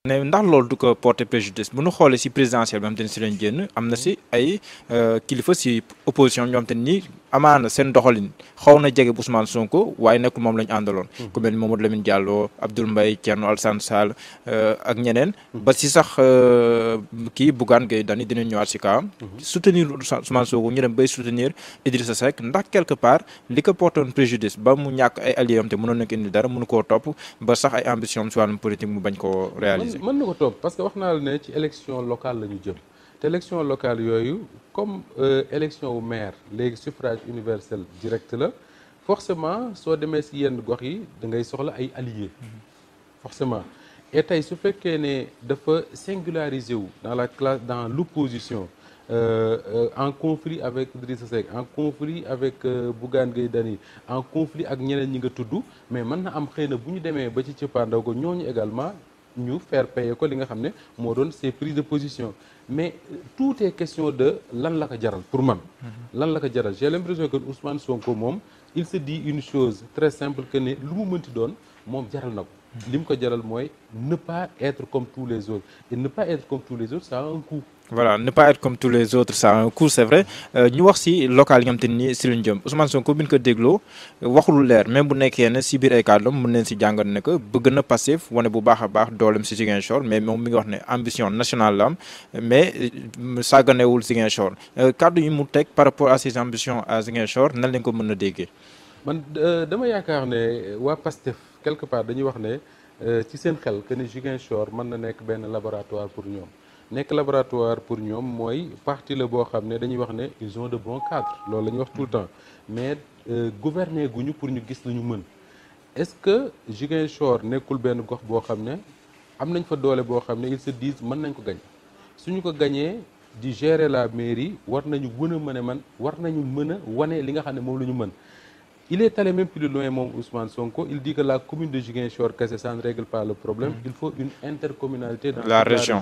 ne ndax loolu du ko porter préjudice bu ñu xoolee si présidentielle bi nga xam te ni si lañ génn am na si ay kilifa si opposition ñoom te ni amaana seen doxalin xaw na jege Ousmane Sonko waaye nekkul moom la ñu àndaloon. ku mel ni Mamadou Lamine Diallo Abdoul Mbaye Thierno Alassane Sall ak ñeneen. ba si sax kii Bougane Gueye Dany dinañ ñëwaat si kawam. soutenir Ousmane Sonko ñu dem bay soutenir Idrissa Seck ndax quelque part li ko portoon préjudice ba mu ñàkk ay alliés am te mënoon na ko indi dara mënu koo topp ba sax ay ambition am si wàllum politique mu bañ koo réaliser. mën na ko topp parce que wax naa la ne ci élection locale la ñu jëm te élection locale yooyu comme élection wu maire léegi suffrage universel direct la forcément soo demee si yenn gox yi da ngay soxla ay alliés forcément et tey su fekkee ne dafa singulariser wu dans la classe dans l'opposition en conflit avec Idrissa Seck en conflit avec Bougane Gueye Dany en conflit ak ñeneen ñi nga tudd mais mën na am xëy na bu ñu demee ba ci cëppaandaw ko ñooñu également ñu faire payer ko li nga xam ne moo doon ces prises de position mais tout est question de lan la ko jaral pour man lan la ko jaral j'ai l'impression que Ousmane Sonko moom il se dit une chose très simple que ne lu mu mënti doon moom jaral na ko li mu ko jaral mooy ne pas être comme tous les autres et ne pas être comme tous les autres ça a un coût. Voilà, ne pas être comme tous les autres ça a un coût c'est vrai ñu wax si local yi nga xam te ni si lañ jëm Ousmane Sonko bi ñu ko dégloo waxul leer même bu nekkee ne si biir ay kàddoom mën neen si jàngat ne que bëgg na Pastef wane bu baax a baax doolem si Ziguinchor mais moom mi ngi wax ne ambition nationale la am mais sàgganewul Ziguinchor kàddu yi mu teg par rapport à ses ambitions à Ziguinchor nan lañ ko mën a déggee. man dama yaakaar ne waa Pastef quelque part dañuy wax ne ci seen xel que ne Ziguinchor mën na nekk benn laboratoire pour ñoom. nekk laboratoire pour ñoom mooy parti la boo xam ne dañuy wax ne ils ont de bons cadres loolu la ñuy wax tout le temps mais gouverner guñu pour ñu gis lu ñu mën est-ce que Ziguinchor nekkul benn gox boo xam ne am nañ fa doole boo xam ne ils se disent mën nañ ko gañ suñu ko gañee di gérer la mairie war nañu war nañu mën a wane li nga xam ne moom la ñu mën. Il est allé même plus loin moom Ousmane Sonko il dit que la commune de Ziguinchor kese ça ne règle pas le problème il faut une intercommunalité dans la région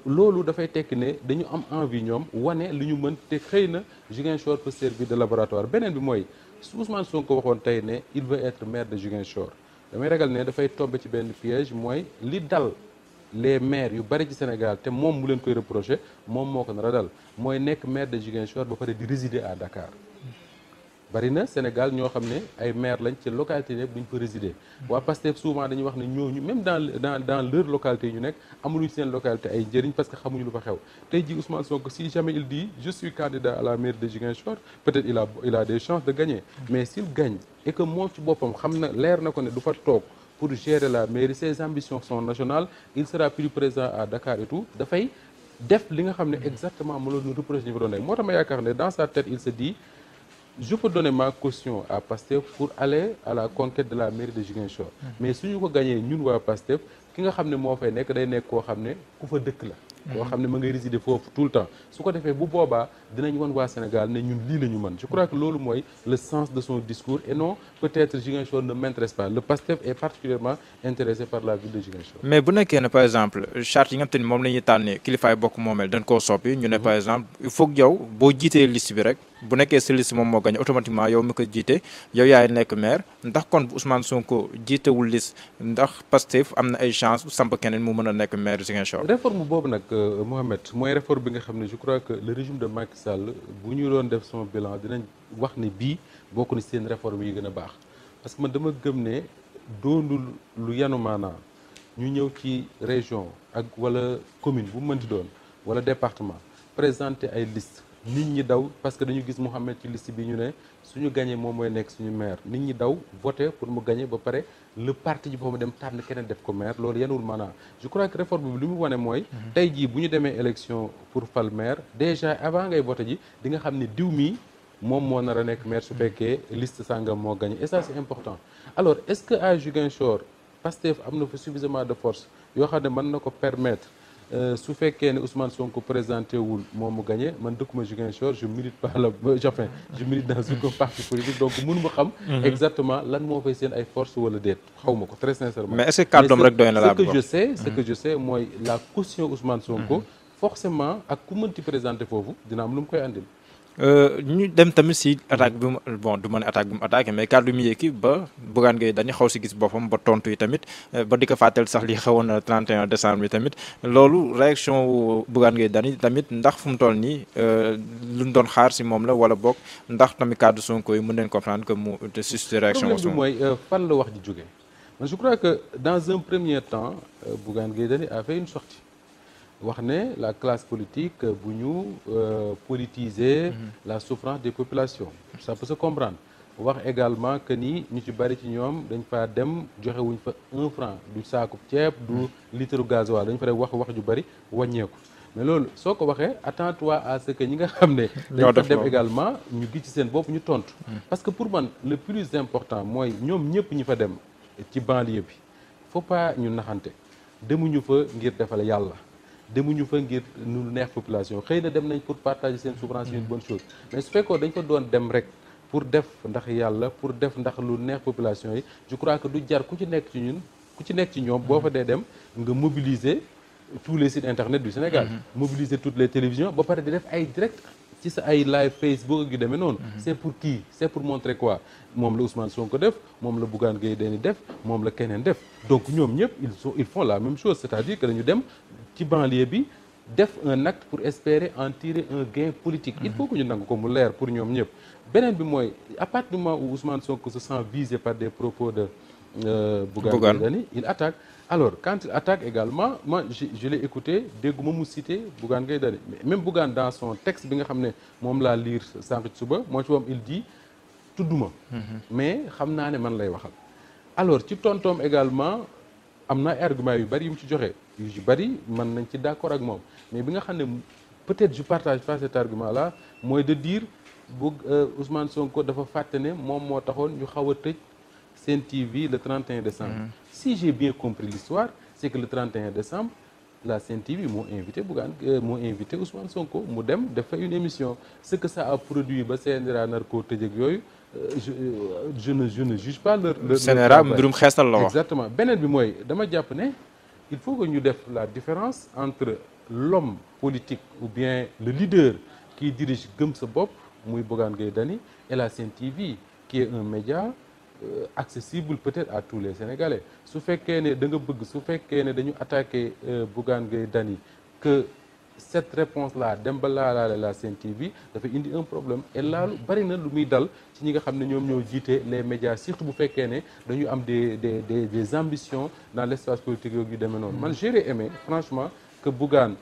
loolu dafay tekki ne dañu am envie ñoom wane li ñu mën te xëy na Ziguinchor peut servir de laboratoire beneen bi mooy su Ousmane Sonko waxoon tey ne il veut être maire de Ziguinchor damay ragal ne dafay tomber ci benn piège mooy li dal les maires yu bari ci Sénégal te moom mu leen koy reprocher moom moo ko nar a dal mooy nekk maire de Ziguinchor ba pare di résider à Dakar bari na Sénégal ñoo xam ne ay maire lañ ci localité yi nekk duñ fa résider waa Pastef souvent dañuy wax ne ñooñu même dans leur localité yi ñu nekk amuluñ seen localité ay njëriñ parce que xamuñu lu fa xew tey jii Ousmane Sonko si jamais il dit je suis candidat à la mairie de Ziguinchor peut-être il a des chances de gagner mais s'il gagne et que moom ci boppam xam na leer na ko ne du fa toog pour gérer la mairie ses ambitions sont nationales il sera plus présent à Dakar et tout dafay def li nga xam ne exactement mu loolu reproche ñu fa doon nekk moo tax ma yaakaar ne dans sa tête il se dit je peux donner ma caution à Pastef pour aller à la conquête de la mairie de Ziguinchor mais suñu ko gañee ñun waa Pastef ki nga xam ne moo fay nekk day nekk koo xam ne ku fa dëkk la koo xam ne ma ngay résider foofu tout le temps su ko defee bu boobaa dinañ wan waa Sénégal ne ñun lii la ñu mën je crois que loolu mooy le sens de son discours et non peut-être Ziguinchor ne m'intéresse pas le Pastef est particulièrement intéressé par la ville de Ziguinchor. mais bu nekkee ne par exemple charte yi nga xam te ni moom la ñuy tànnee kilifaay bokk moomeel dañ koo soppi ñu ne par exemple il faut que yow boo jiitee liste bi rek bu nekkee sa liste moom moo gañ automatiquement yow mi ko jiite yow yaay nekk maire ndax kon Ousmane Sonko jiitewul liste ndax Pastef am na ay chance samp keneen mu mën a nekk maire Ziguinchor. réforme boobu nag Mohamed mooy réforme bi nga xam ne je crois que le régime de Macky Sall bu ñu doon def son bilan dinañ wax ne bii bokk na seen réforme yi gën a baax parce que man dama gëm ne doonul lu yanu maanaa ñu ñëw ci région ak wala commune bu mu mënti doon wala département présenter ay liste nit ñi daw parce que dañu gis Mouhamed ci liste bi ñu ne suñu gagné moom mooy nekk suñu maire nit ñi daw voté pour mu gagné ba pare le parti ji boobu dem tànn keneen def ko maire loolu yenuwul maanaam je crois que réforme bi li mu wane mooy tey jii bu ñu demee élection pour fal maire déjà avant ngay voté ji di nga xam ne diw mii moom moo nar a nekk maire su fekkee liste sangam moo gagné et ça c'est important alors est-ce que à Ziguinchor Pastef am na fa suffisamment de force yoo xam ne mën na ko permettre su fekkee ne Ousmane Sonko présenté wul moom mu gagné man dëkkuma Ziguinchor je milite pas la enfin je milite dans aucun parti politique donc mënu ma xam exactement lan moo fay seen ay force wala déet xaw ma ko très sincèrement. mais est-ce que kàddoom rek doy na la ce que je sais mooy la caution Ousmane Sonko forcément ak ku mënti présenté foofu dina am lu mu koy andil. ñu dem tamit si attaque bi mu bon du ma ne attaque bi mu attaqué mais kàddu mi yëkki ba Bougane Gueye Dany xaw si gis boppam ba tontu yi tamit ba di ko fàttali sax li xewoon 31 décembre bi tamit loolu réaction wu Bougane Gueye Dany tamit ndax fu mu toll nii luñ doon xaar si moom la wala boog ndax tamit kàddu Sonko yi mën nañ comprendre que mu suscité réaction. problème bi mooy fan la wax ji jóge man je crois que dans un premier temps Bougane Gueye Dany a fait une sortie wax ne la classe politique bu ñu politiser la souffrance des populations ça peut se comprendre wax également que ni ñu ci bari ci ñoom dañ fa dem joxe wuñ fa 1 franc du saaku ceeb du litre gasoil dañ fa dem wax ju bari wàññeeku mais loolu soo ko waxee attends-toi à ce que ñi nga xam ne dañ fa dem également ñu gis ci seen bopp ñu tontu parce que pour man le plus important mooy ñoom ñëpp ñi fa dem ci banlieue bi faut pas ñu naxante demuñu fa ngir defal yàlla demuñu fa ngir nu neex population xëy na dem nañ pour partager seen souffrance une bonne chose mais su fekkoon dañ ko doon dem rek pour def ndax yàlla pour def ndax lu neex population yi je crois que du jar ku ci nekk ci ñoom boo fa dee dem nga mobiliser tous les sites internet du Sénégal mobiliser toutes les télévisions ba pare di def ay direct ci sa ay live Facebook yu demee noonu c'est pour qui c'est pour montrer quoi moom la Ousmane Sonko def moom la Bougane Gueye Dany def moom la keneen def donc ñoom ñëpp ils font la même chose c'est-à-dire que dañu dem ci banlieue bi def un acte pour espérer en tirer un gain politique il faut que ñu nangu ko mu leer pour ñoom ñëpp beneen bi mooy à partir du moment où Ousmane Sonko se sent visé par des propos de Bougane Gueye Dany il attaque alors quand il attaque également moi je l'ai écouté dégguma mu cité Bougane Gueye Dany mais même Bougane dans son texte bi nga xam ne moom laa lire sànq ci suba moo ci moom il dit tudduma mais xam naa ne man lay waxal alors ci tontoom également am na ay arguments yu bari yu mu ci joxe yu bari mën nañ ci d'accord ak moom mais bi nga xam ne peut-être je partage pas cet argument là mooy de dire Ousmane Sonko dafa fàtte ne moom moo taxoon ñu xaw a tëj Sen TV le 31 décembre si j'ai bien compris l'histoire c'est que le 31 décembre la Sen TV moo invité Ousmane Sonko mu dem def fa une émission ce que ça a produit ba CNRA nar koo tëj ak yooyu je ne juge pas leur CNRA mbirum xeesal la wax exactement beneen bi mooy dama jàpp ne il faut que ñu def la différence entre l'homme politique ou bien le leader qui dirige gëm sa bopp muy Bougane Gueye Dany et la Sen TV qui est un média accessible peut-être à tous les Sénégalais su fekkee ne da nga bëgg su fekkee ne dañu attaqué Bougane Gueye Dany que cette réponse là dem ba laalaale la Sen TV dafa indi un problème et laalu bari na lu muy dal ci ñi nga xam ne ñoom ñoo jiite les médias surtout bu fekkee ne dañu am des ambitions dans l'espace politique yooyu yu demee noonu man j'aurais aimé franchement que Bougane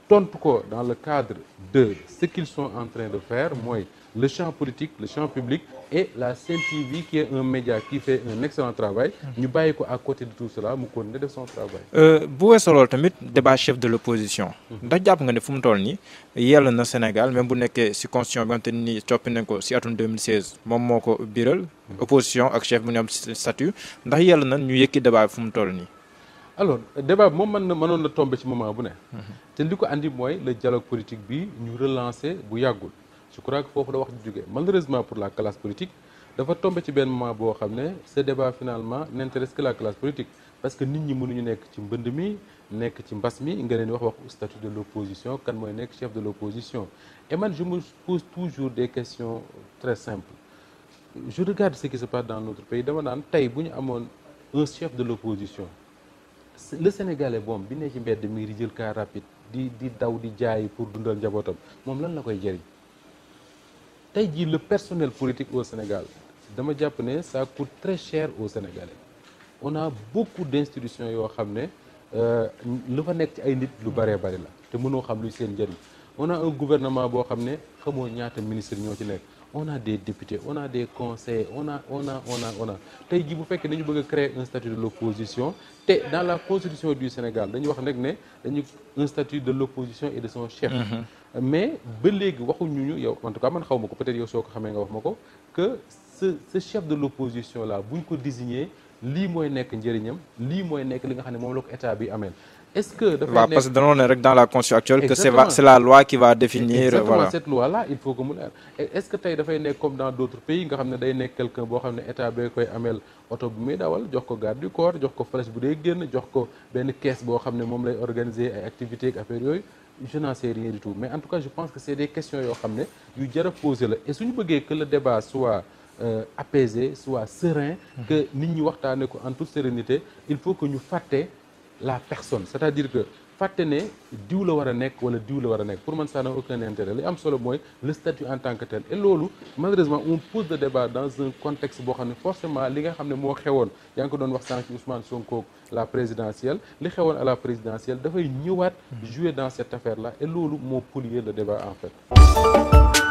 tontu ko dans le cadre de ce qu'ils sont en train de faire mooy le champ politique le champ public et la Sen TV qui est un média qui fait un excellent travail ñu bàyyi ko à côté de tout cela mu continuer def son travail bu weesoo loolu tamit débat chef de l'opposition ndax jàpp nga ne fu mu toll nii yell na Sénégal même bu nekkee si constitution bi nga xamante ni coppi nañ ko si atum 2016 moom moo ko biral opposition ak chef bu ñu am statut ndax yell na ñu yëkki débat bi fu mu toll nii alors débat bi moom mënoon na tomber ci moment bu ne te li ko andi mooy le dialogue politique bi ñu relancer bu yàggul je crois que foofu la wax di jógee malheureusement pour la classe politique dafa tombé ci benn moment boo xam ne ce débat finalement n'intéresse que la classe politique parce que nit ñi mënuñu nekk ci mbënd mi nekk ci mbas mi nga leen di wax statut de l'opposition kan mooy nekk chef de l'opposition et man je me pose toujours des questions très simples je regarde ce qui se passe dans notre pays dama naan tey bu ñu amoon un chef de l'opposition le Sénégalais boom bi ne ci mbedd mi di jël car rapide di daw di jaay pour dundal njabootam moom lan la koy jëriñ tey jii le personnel politique au Sénégal dama jàpp ne ça coûte très cher aux Sénégalais on a beaucoup d'institutions yoo xam ne lu fa nekk ci ay nit lu bëree bëri la te mënoo xam luy seen njëriñ on a un gouvernement boo xam ne xamoo ñaata ministre ñoo ci nekk on a des députés on a des conseillers on a tey jii bu fekkee dañu bëgg a créer un statut de l'opposition te dans la constitution du Sénégal dañu wax nag ne dañu un statut de l'opposition et de son chef mais ba léegi waxuñu ñu yow en tout cas man xaw ma ko peut-être yow soo ko xamee nga wax ma ko que ce chef de l'opposition là buñ ko désigner lii mooy nekk njëriñam lii mooy nekk li nga xam ne moom la ko état bi ameel est-ce que dafay nekk parce que dañoo ne rek dans la constitution actuelle que c'est la loi qui va définir exactement voilà cette loi là il faut que mu leer est-ce que tey dafay nekk comme dans d'autres pays nga xam ne day nekk quelqu'un boo xam ne état bee koy ameel oto bu muy dawal jox ko garde du corps jox ko flèche bu dee génn jox ko benn caisse boo xam ne moom lay organiser ay activités ak affaires yooyu je n'en sais rien du tout mais en tout cas je pense que c'est des questions yoo xam ne yu jar a poser la et suñu bëggee que le débat soit apaisé soit serein que nit ñi waxtaane ko en toute sérénité il faut que ñu fàtte la personne c'est-à-dire que fàtte ne diw la war a nekk wala diw la war a nekk pour man ça n'a aucun intérêt li am solo mooy le statut en tant que tel et loolu malheureusement on pose le débat dans un contexte boo xam ne forcément li nga xam ne moo xewoon yaa ngi ko doon wax sànq ci Ousmane Sonko la présidentielle li xewoon à la présidentielle dafay ñëwaat jouer dans cette affaire là et loolu moo polluer le débat en fait